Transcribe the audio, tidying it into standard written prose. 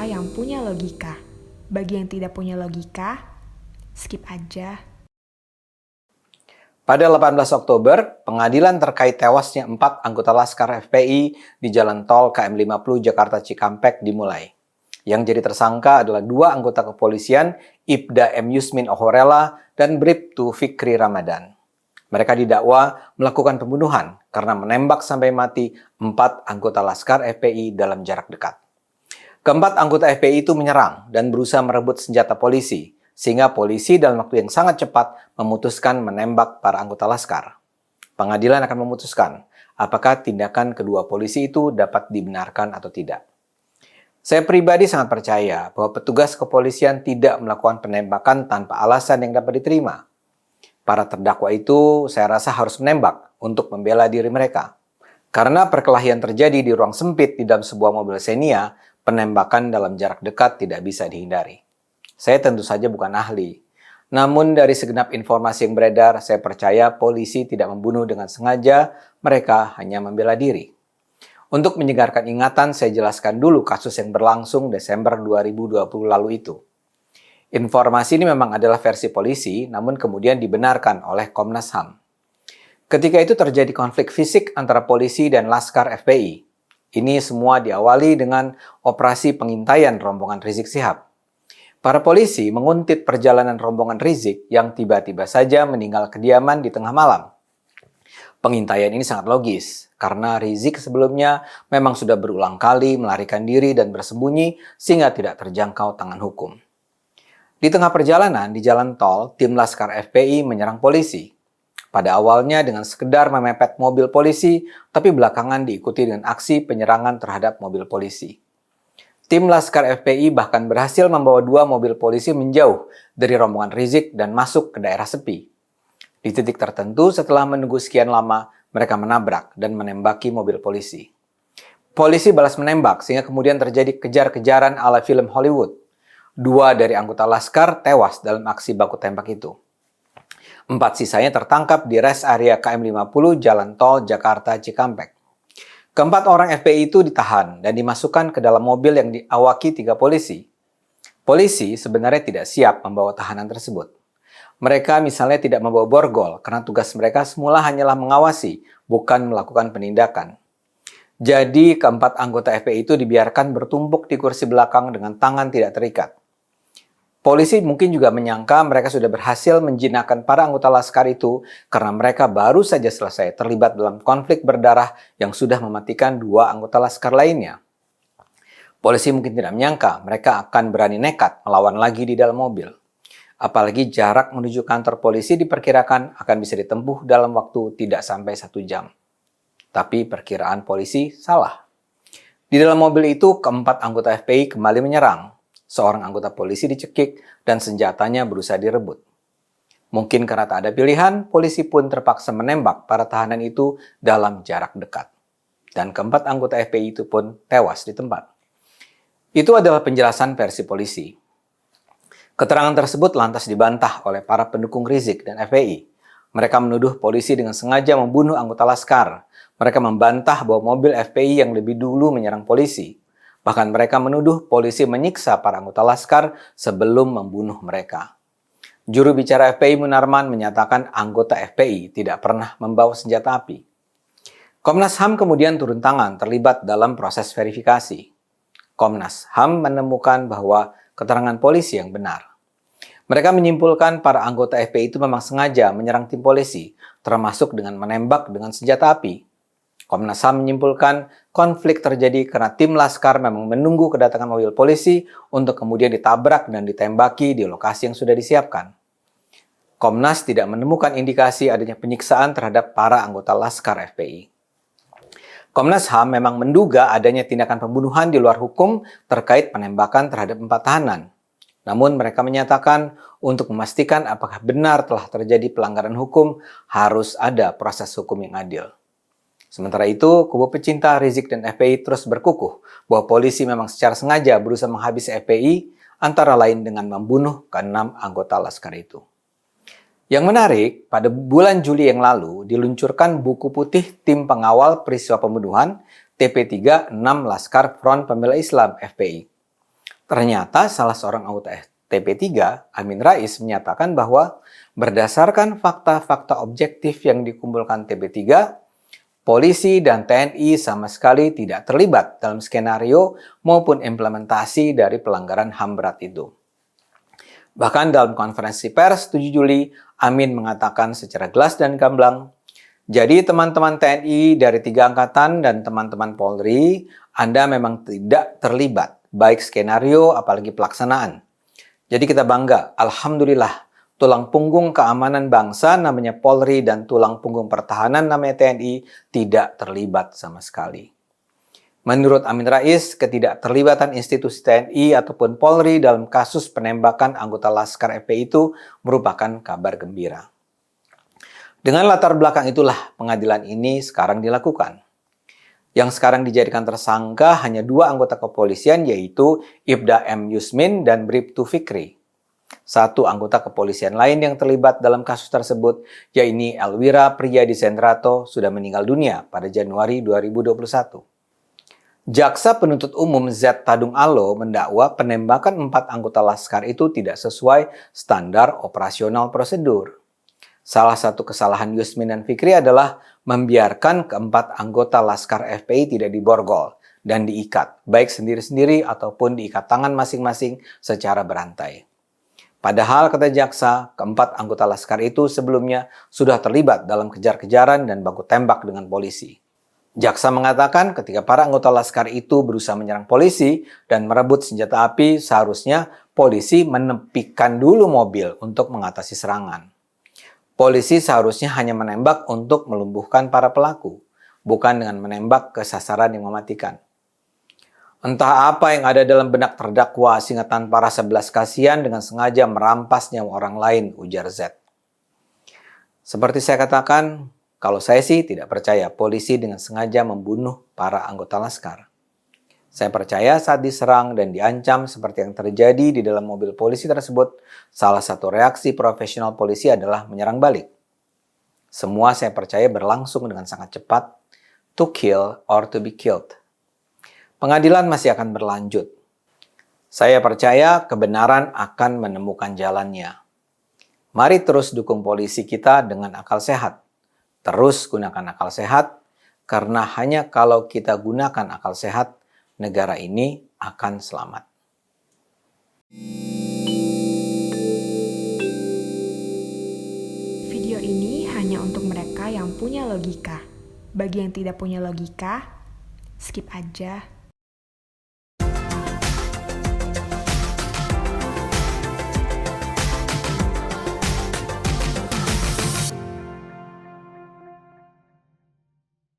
cerita yang punya logika. Bagi yang tidak punya logika, skip aja. Pada 18 Oktober, pengadilan terkait tewasnya 4 anggota Laskar FPI di Jalan Tol KM 50 Jakarta Cikampek dimulai. Yang jadi tersangka adalah 2 anggota kepolisian, Ibda M. Yusmin Ohorela dan Bribtu Fikri Ramadan. Mereka didakwa melakukan pembunuhan karena menembak sampai mati 4 anggota Laskar FPI dalam jarak dekat. Keempat anggota FPI itu menyerang dan berusaha merebut senjata polisi, sehingga polisi dalam waktu yang sangat cepat memutuskan menembak para anggota Laskar. Pengadilan akan memutuskan apakah tindakan kedua polisi itu dapat dibenarkan atau tidak. Saya pribadi sangat percaya bahwa petugas kepolisian tidak melakukan penembakan tanpa alasan yang dapat diterima. Para terdakwa itu saya rasa harus menembak untuk membela diri mereka. Karena perkelahian terjadi di ruang sempit di dalam sebuah mobil Xenia, penembakan dalam jarak dekat tidak bisa dihindari. Saya tentu saja bukan ahli. Namun dari segenap informasi yang beredar, saya percaya polisi tidak membunuh dengan sengaja, mereka hanya membela diri. Untuk menyegarkan ingatan, saya jelaskan dulu kasus yang berlangsung Desember 2020 lalu itu. Informasi ini memang adalah versi polisi, namun kemudian dibenarkan oleh Komnas HAM. Ketika itu terjadi konflik fisik antara polisi dan Laskar FPI. Ini semua diawali dengan operasi pengintaian rombongan Rizik Syihab. Para polisi menguntit perjalanan rombongan Rizik yang tiba-tiba saja meninggal kediaman di tengah malam. Pengintaian ini sangat logis, karena Rizik sebelumnya memang sudah berulang kali melarikan diri dan bersembunyi sehingga tidak terjangkau tangan hukum. Di tengah perjalanan di jalan tol, tim Laskar FPI menyerang polisi. Pada awalnya dengan sekedar memepet mobil polisi, tapi belakangan diikuti dengan aksi penyerangan terhadap mobil polisi. Tim Laskar FPI bahkan berhasil membawa 2 mobil polisi menjauh dari rombongan Rizik dan masuk ke daerah sepi. Di titik tertentu setelah menunggu sekian lama, mereka menabrak dan menembaki mobil polisi. Polisi balas menembak sehingga kemudian terjadi kejar-kejaran ala film Hollywood. 2 dari anggota Laskar tewas dalam aksi baku tembak itu. 4 sisanya tertangkap di rest area KM 50 Jalan Tol Jakarta Cikampek. Keempat orang FPI itu ditahan dan dimasukkan ke dalam mobil yang diawaki 3 polisi. Polisi sebenarnya tidak siap membawa tahanan tersebut. Mereka misalnya tidak membawa borgol karena tugas mereka semula hanyalah mengawasi, bukan melakukan penindakan. Jadi keempat anggota FPI itu dibiarkan bertumpuk di kursi belakang dengan tangan tidak terikat. Polisi mungkin juga menyangka mereka sudah berhasil menjinakkan para anggota Laskar itu karena mereka baru saja selesai terlibat dalam konflik berdarah yang sudah mematikan 2 anggota Laskar lainnya. Polisi mungkin tidak menyangka mereka akan berani nekat melawan lagi di dalam mobil. Apalagi jarak menuju kantor polisi diperkirakan akan bisa ditempuh dalam waktu tidak sampai 1 jam. Tapi perkiraan polisi salah. Di dalam mobil itu, keempat anggota FPI kembali menyerang. Seorang anggota polisi dicekik dan senjatanya berusaha direbut. Mungkin karena tak ada pilihan, polisi pun terpaksa menembak para tahanan itu dalam jarak dekat. Dan keempat anggota FPI itu pun tewas di tempat. Itu adalah penjelasan versi polisi. Keterangan tersebut lantas dibantah oleh para pendukung Rizik dan FPI. Mereka menuduh polisi dengan sengaja membunuh anggota Laskar. Mereka membantah bahwa mobil FPI yang lebih dulu menyerang polisi. Bahkan mereka menuduh polisi menyiksa para anggota Laskar sebelum membunuh mereka. Juru bicara FPI Munarman menyatakan anggota FPI tidak pernah membawa senjata api. Komnas HAM kemudian turun tangan terlibat dalam proses verifikasi. Komnas HAM menemukan bahwa keterangan polisi yang benar. Mereka menyimpulkan para anggota FPI itu memang sengaja menyerang tim polisi, termasuk dengan menembak dengan senjata api. Komnas HAM menyimpulkan konflik terjadi karena tim Laskar memang menunggu kedatangan mobil polisi untuk kemudian ditabrak dan ditembaki di lokasi yang sudah disiapkan. Komnas tidak menemukan indikasi adanya penyiksaan terhadap para anggota Laskar FPI. Komnas HAM memang menduga adanya tindakan pembunuhan di luar hukum terkait penembakan terhadap 4 tahanan. Namun mereka menyatakan untuk memastikan apakah benar telah terjadi pelanggaran hukum harus ada proses hukum yang adil. Sementara itu, kubu pecinta Rizik dan FPI terus berkukuh bahwa polisi memang secara sengaja berusaha menghabisi FPI antara lain dengan membunuh ke-6 anggota Laskar itu. Yang menarik, pada bulan Juli yang lalu diluncurkan buku putih Tim Pengawal Peristiwa Pembunuhan TP3 6 Laskar Front Pembela Islam FPI. Ternyata salah seorang anggota TP3, Amin Rais, menyatakan bahwa berdasarkan fakta-fakta objektif yang dikumpulkan TP3, polisi dan TNI sama sekali tidak terlibat dalam skenario maupun implementasi dari pelanggaran HAM berat itu. Bahkan dalam konferensi pers 7 Juli, Amin mengatakan secara jelas dan gamblang, jadi teman-teman TNI dari 3 angkatan dan teman-teman Polri, Anda memang tidak terlibat, baik skenario apalagi pelaksanaan. Jadi kita bangga, Alhamdulillah, tulang punggung keamanan bangsa namanya Polri dan tulang punggung pertahanan namanya TNI tidak terlibat sama sekali. Menurut Amin Rais, ketidakterlibatan institusi TNI ataupun Polri dalam kasus penembakan anggota Laskar FPI itu merupakan kabar gembira. Dengan latar belakang itulah pengadilan ini sekarang dilakukan. Yang sekarang dijadikan tersangka hanya 2 anggota kepolisian yaitu Ibda M. Yusmin dan Bribtu Fikri. 1 anggota kepolisian lain yang terlibat dalam kasus tersebut, yaitu Elwira Priyadi Sendrato, sudah meninggal dunia pada Januari 2021. Jaksa penuntut umum Z. Tadung Alo mendakwa penembakan 4 anggota Laskar itu tidak sesuai standar operasional prosedur. Salah satu kesalahan Yusmin dan Fikri adalah membiarkan keempat anggota Laskar FPI tidak diborgol dan diikat, baik sendiri-sendiri ataupun diikat tangan masing-masing secara berantai. Padahal, kata jaksa, keempat anggota Laskar itu sebelumnya sudah terlibat dalam kejar-kejaran dan baku tembak dengan polisi. Jaksa mengatakan ketika para anggota Laskar itu berusaha menyerang polisi dan merebut senjata api, seharusnya polisi menepikan dulu mobil untuk mengatasi serangan. Polisi seharusnya hanya menembak untuk melumpuhkan para pelaku, bukan dengan menembak ke sasaran yang mematikan. Entah apa yang ada dalam benak terdakwa sehingga tanpa rasa belas kasihan dengan sengaja merampas nyawa orang lain, ujar Z. Seperti saya katakan, kalau saya sih tidak percaya polisi dengan sengaja membunuh para anggota Laskar. Saya percaya saat diserang dan diancam seperti yang terjadi di dalam mobil polisi tersebut, salah satu reaksi profesional polisi adalah menyerang balik. Semua saya percaya berlangsung dengan sangat cepat, to kill or to be killed. Pengadilan masih akan berlanjut. Saya percaya kebenaran akan menemukan jalannya. Mari terus dukung polisi kita dengan akal sehat. Terus gunakan akal sehat, karena hanya kalau kita gunakan akal sehat, negara ini akan selamat. Video ini hanya untuk mereka yang punya logika. Bagi yang tidak punya logika, skip aja.